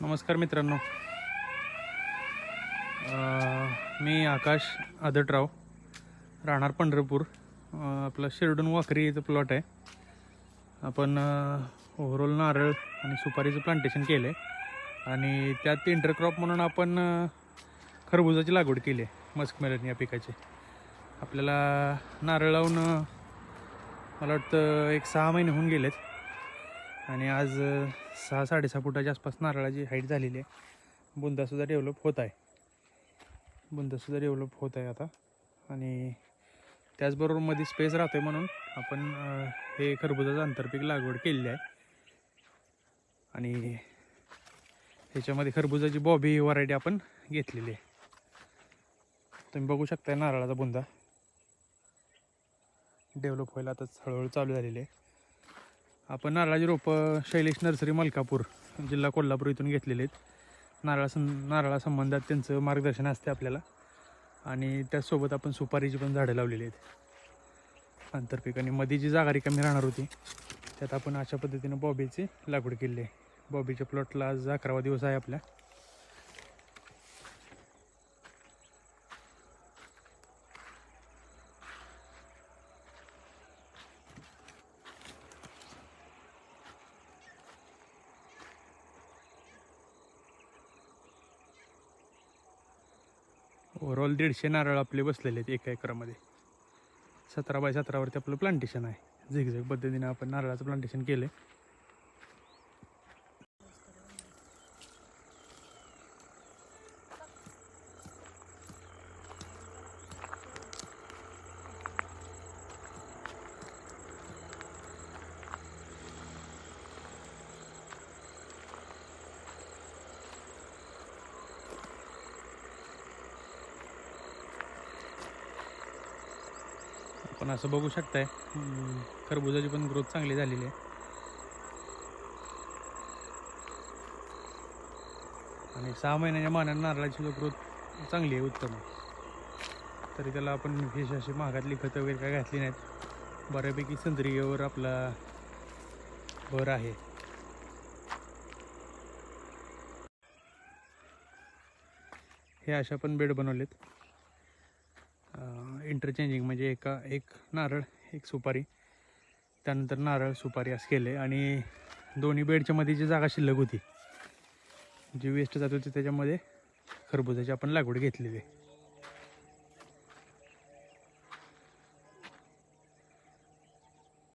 नमस्कार मित्रांनो. मी आकाश आदटराव, राहणार पंढरपूर. आपलं शिरडून वाखरीचं प्लॉट आहे. आपण ओव्हरऑल नारळ आणि सुपारीचं प्लांटेशन केलं आहे आणि त्यात इंटरक्रॉप म्हणून आपण खरबुजाची लागवड केली आहे. मस्कमेलन या पिकाची. आपल्याला नारळ लावून मला वाटतं 6 महिने होऊन गेलेत आणि आज 6-6.5 फुटाच्या आसपास नारळाची हाईट झालेली आहे. बुंदासुद्धा डेव्हलप होत आहे आता. आणि त्याचबरोबर मध्ये स्पेस राहतो आहे म्हणून आपण हे खरबुजाचं आंतरपीक लागवड केलेली आहे. आणि ह्याच्यामध्ये खरबुजाची बॉबी व्हरायटी आपण घेतलेली आहे. तुम्ही बघू शकता नारळाचा बुंदा डेव्हलप व्हायला आता हळूहळू चालू झालेली आहे. आपण नारळाची रोपं शैलेश नर्सरी मलकापूर, जिल्हा कोल्हापूर इथून घेतलेले आहेत. नारळासंबंधात त्यांचं मार्गदर्शन असते आपल्याला. आणि त्याचसोबत आपण सुपारीची पण झाडं लावलेली आहेत आंतरपीक. आणि मध्ये जी जागा रिकामी राहणार होती त्यात आपण अशा पद्धतीनं बॉबीची लागवड केली आहे. बॉबीच्या प्लॉटला आज 11वा दिवस आहे आपल्या. ओव्हरऑल 150 नारळ आपले बसलेले आहेत एका एकरामध्ये. 17x17 वरती आपलं प्लांटेशन आहे. झिगझॅग पद्धतीने आपण नारळाचं प्लांटेशन केलं आहे. आपण असं बघू शकताय खरबुजाची पण ग्रोथ चांगली झालेली आहे. आणि 6 महिन्याच्या मानाने नारळाची ग्रोथ चांगली आहे, उत्तम आहे. तरी त्याला आपण विशेष अशी महागातली खतं वगैरे काय घातली नाहीत. बऱ्यापैकी सेंद्रियवर आपला भर आहे. हे अशा पण बेड बनवलेत इंटरचेंजिंग, म्हणजे एक नारळ एक सुपारी, त्यानंतर नारळ सुपारी असं केले. आणि दोन्ही बेडच्या मध्ये जी जागा शिल्लक होती, जी वेस्ट जात होती, त्याच्यामध्ये खरबुजाची आपण लागवड घेतलेली आहे.